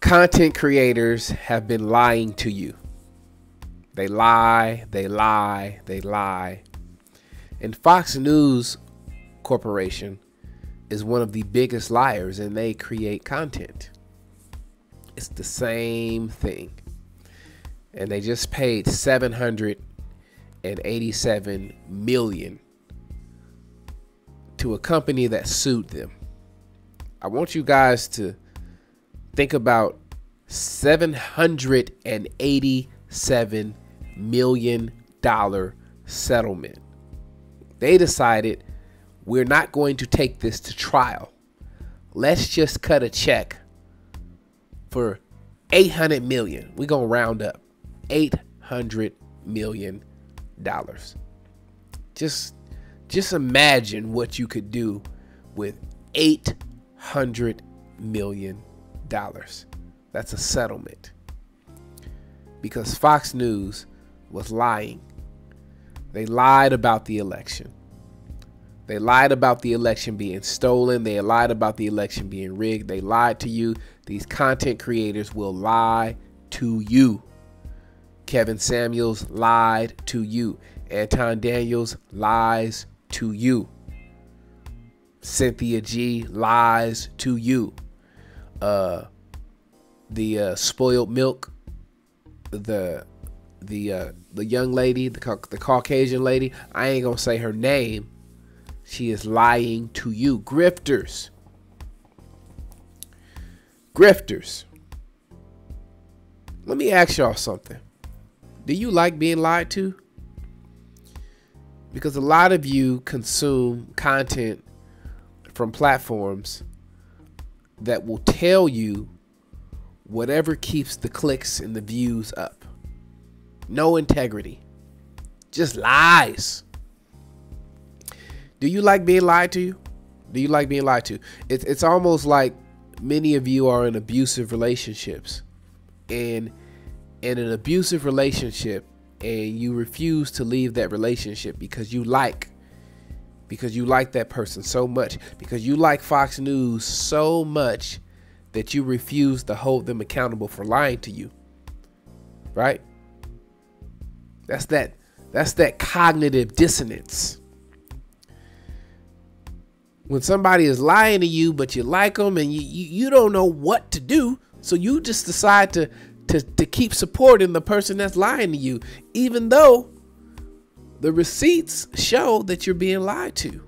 Content creators have been lying to you. They lie, they lie, they lie. And Fox News Corporation is one of the biggest liars, and they create content. It's the same thing. And they just paid $787 million to a company that sued them. I want you guys to think about $787 million settlement. They decided, we're not going to take this to trial. Let's just cut a check for $800 million. We're going to round up $800 million. Just imagine what you could do with $800 million. That's a settlement. Because Fox News was lying. They lied about the election. They lied about the election being stolen. They lied about the election being rigged. They lied to you. These content creators will lie to you. Kevin Samuels lied to you. Anton Daniels lies to you. Cynthia G lies to you. The spoiled milk, the young lady, the Caucasian lady, I ain't gonna say her name. She is lying to you. Grifters. Let me ask y'all something. Do you like being lied to? Because a lot of you consume content from platforms that will tell you whatever keeps the clicks and the views up. No integrity. Just lies. Do you like being lied to? Do you like being lied to? It's almost like many of you are in abusive relationships. And in an abusive relationship, and you refuse to leave that relationship because you like that person so much, because you like Fox News so much that you refuse to hold them accountable for lying to you. Right? That's that cognitive dissonance. When somebody is lying to you, but you like them and you don't know what to do, so you just decide to keep supporting the person that's lying to you, even though the receipts show that you're being lied to.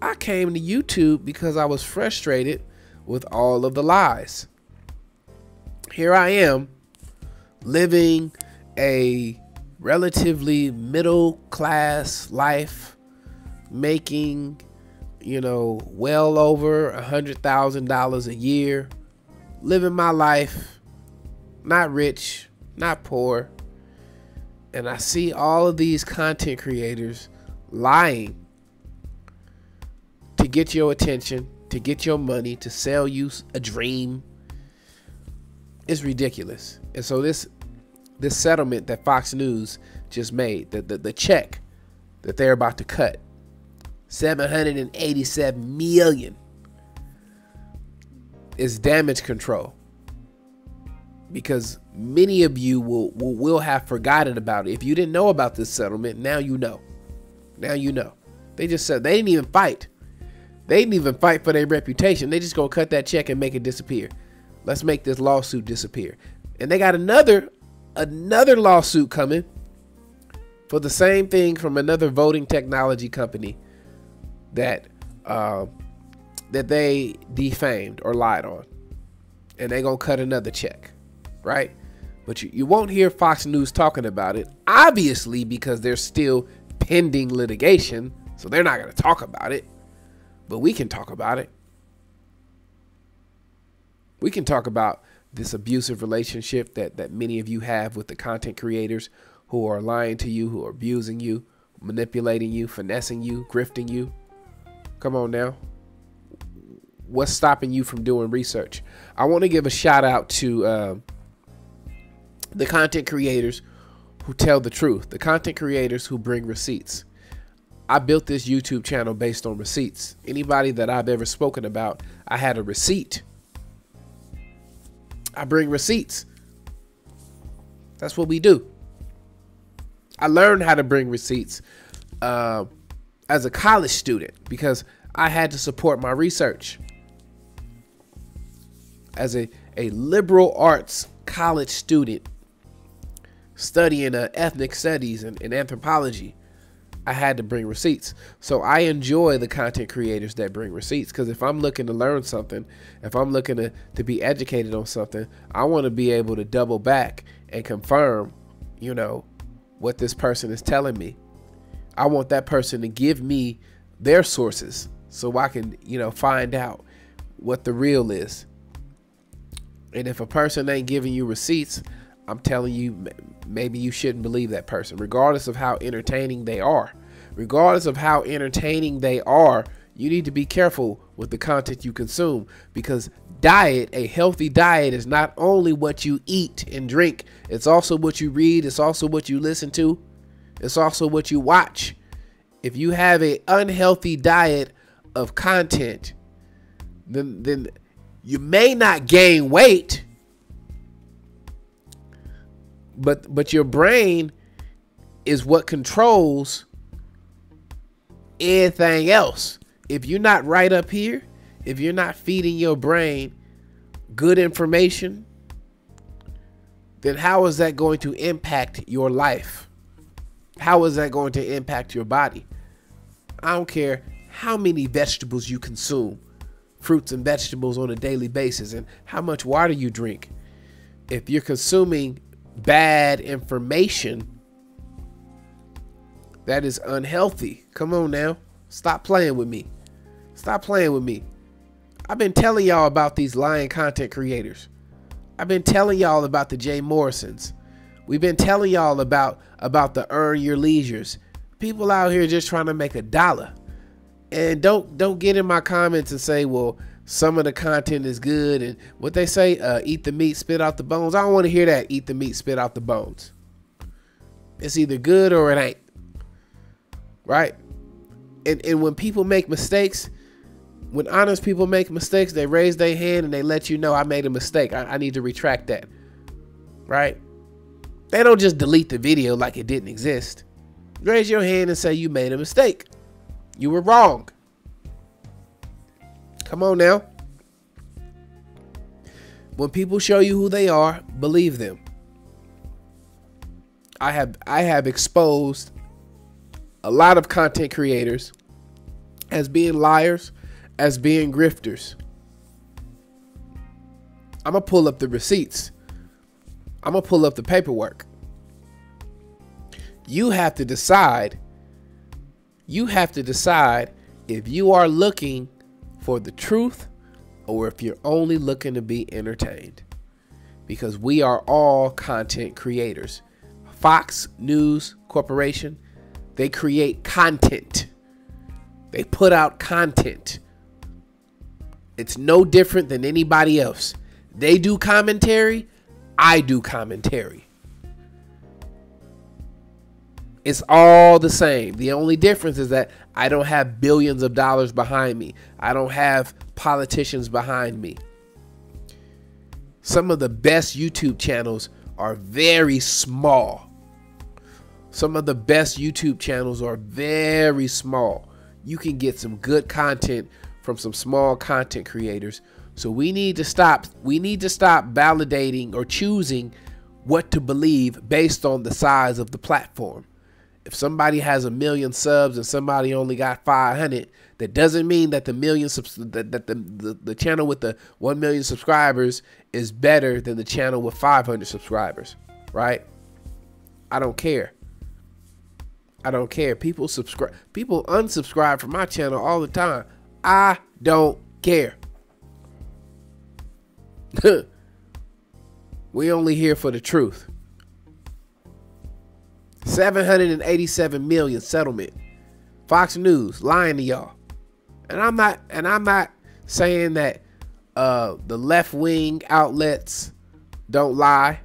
I came to YouTube because I was frustrated with all of the lies. Here I am living a relatively middle class life, making, well over $100,000 a year, living my life, not rich, not poor. And I see all of these content creators lying to get your attention, to get your money, to sell you a dream. It's ridiculous. And so this settlement that Fox News just made, the check that they're about to cut, $787 million, is damage control. Because many of you will have forgotten about it. If you didn't know about this settlement, now you know. Now you know. They just said they didn't even fight. They didn't even fight for their reputation. They just gonna cut that check and make it disappear. Let's make this lawsuit disappear. And they got another lawsuit coming for the same thing from another voting technology company that they defamed or lied on. And they gonna cut another check. Right? But you won't hear Fox News talking about it, obviously, because there's still pending litigation, so they're not going to talk about it. But we can talk about it. We can talk about this abusive relationship that many of you have with the content creators who are lying to you, who are abusing you, manipulating you, finessing you, grifting you. Come on now. What's stopping you from doing research? I want to give a shout out to the content creators who tell the truth, the content creators who bring receipts. I built this YouTube channel based on receipts. Anybody that I've ever spoken about, I had a receipt. I bring receipts. That's what we do. I learned how to bring receipts as a college student because I had to support my research. As a liberal arts college student studying ethnic studies and anthropology, I had to bring receipts. So I enjoy the content creators that bring receipts, because if I'm looking to learn something, if I'm looking to be educated on something, I want to be able to double back and confirm, you know, what this person is telling me. I want that person to give me their sources so I can, you know, find out what the real is. And if a person ain't giving you receipts, I'm telling you, maybe you shouldn't believe that person, regardless of how entertaining they are. Regardless of how entertaining they are, you need to be careful with the content you consume, because a healthy diet is not only what you eat and drink, it's also what you read, it's also what you listen to, it's also what you watch. If you have an unhealthy diet of content, then you may not gain weight, but your brain is what controls anything else. If you're not right up here, if you're not feeding your brain good information, then how is that going to impact your life? How is that going to impact your body? I don't care how many vegetables you consume, fruits and vegetables on a daily basis, and how much water you drink. If you're consuming bad information, that is unhealthy. Come on now. Stop playing with me. Stop playing with me. I've been telling y'all about these lying content creators. I've been telling y'all about the Jay Morrisons. We've been telling y'all about the earn your leisures. People out here just trying to make $1. And don't get in my comments and say, well, some of the content is good, and what they say, eat the meat, spit out the bones. I don't want to hear that. Eat the meat, spit out the bones. It's either good or it ain't. Right? And when people make mistakes, when honest people make mistakes, they raise their hand and they let you know, I made a mistake. I need to retract that. Right? They don't just delete the video like it didn't exist. Raise your hand and say you made a mistake. You were wrong. Come on now. When people show you who they are, believe them. I have exposed a lot of content creators as being liars, as being grifters. I'm going to pull up the receipts. I'm going to pull up the paperwork. You have to decide. You have to decide if you are looking for the truth or if you're only looking to be entertained. Because we are all content creators. Fox News Corporation, they create content. They put out content. It's no different than anybody else. They do commentary. I do commentary. It's all the same. The only difference is that I don't have billions of dollars behind me. I don't have politicians behind me. Some of the best YouTube channels are very small. Some of the best YouTube channels are very small. You can get some good content from some small content creators. So we need to stop validating or choosing what to believe based on the size of the platform. If somebody has 1 million subs and somebody only got 500, that doesn't mean that the channel with the 1 million subscribers is better than the channel with 500 subscribers, right? I don't care. I don't care. People unsubscribe from my channel all the time. I don't care. We only here for the truth. 787 million settlement. Fox News lying to y'all. And I'm not saying that the left-wing outlets don't lie.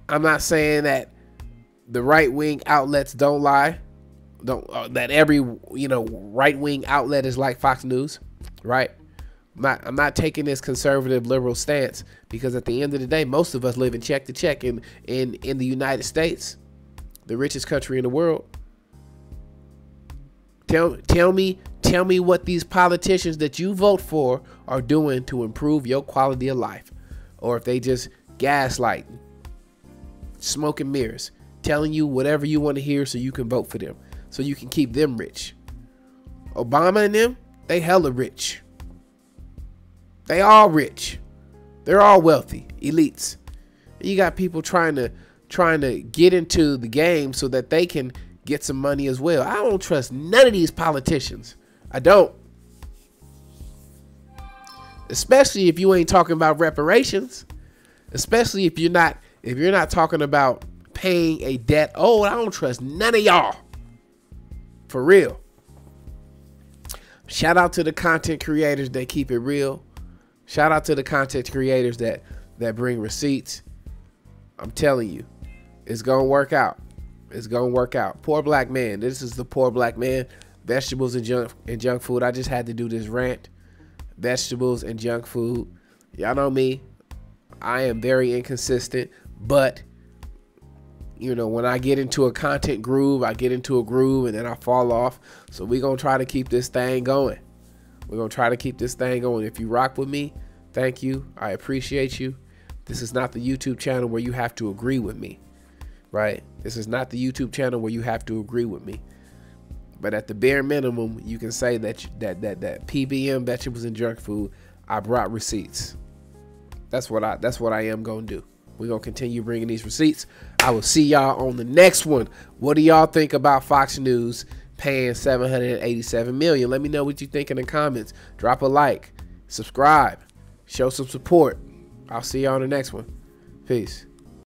I'm not saying that the right-wing outlets don't lie. That every right-wing outlet is like Fox News, right? I'm not taking this conservative liberal stance, because at the end of the day, most of us live in check to check in the United States, the richest country in the world. Tell me what these politicians that you vote for are doing to improve your quality of life, or if they just gaslighting, smoke and mirrors, telling you whatever you want to hear so you can vote for them, so you can keep them rich. Obama and them, they hella rich. They all rich. They're all wealthy, elites. And you got people trying to get into the game so that they can get some money as well. I don't trust none of these politicians. I don't. Especially if you ain't talking about reparations. Especially if you're not talking about paying a debt. Oh, I don't trust none of y'all. For real. Shout out to the content creators that keep it real. Shout out to the content creators that bring receipts. I'm telling you, it's going to work out. It's going to work out. Poor black man. This is the poor black man. Vegetables and junk food. I just had to do this rant. Vegetables and junk food. Y'all know me. I am very inconsistent, but you know, when I get into a content groove, I get into a groove and then I fall off. So we're going to try to keep this thing going. We're going to try to keep this thing going. If you rock with me, thank you. I appreciate you. This is not the YouTube channel where you have to agree with me, right? This is not the YouTube channel where you have to agree with me. But at the bare minimum, you can say that PBM, vegetables and junk food, I brought receipts. That's what I am going to do. We're going to continue bringing these receipts. I will see y'all on the next one. What do y'all think about Fox News paying $787 million? Let me know what you think in the comments. Drop a like, subscribe, show some support. I'll see y'all on the next one. Peace.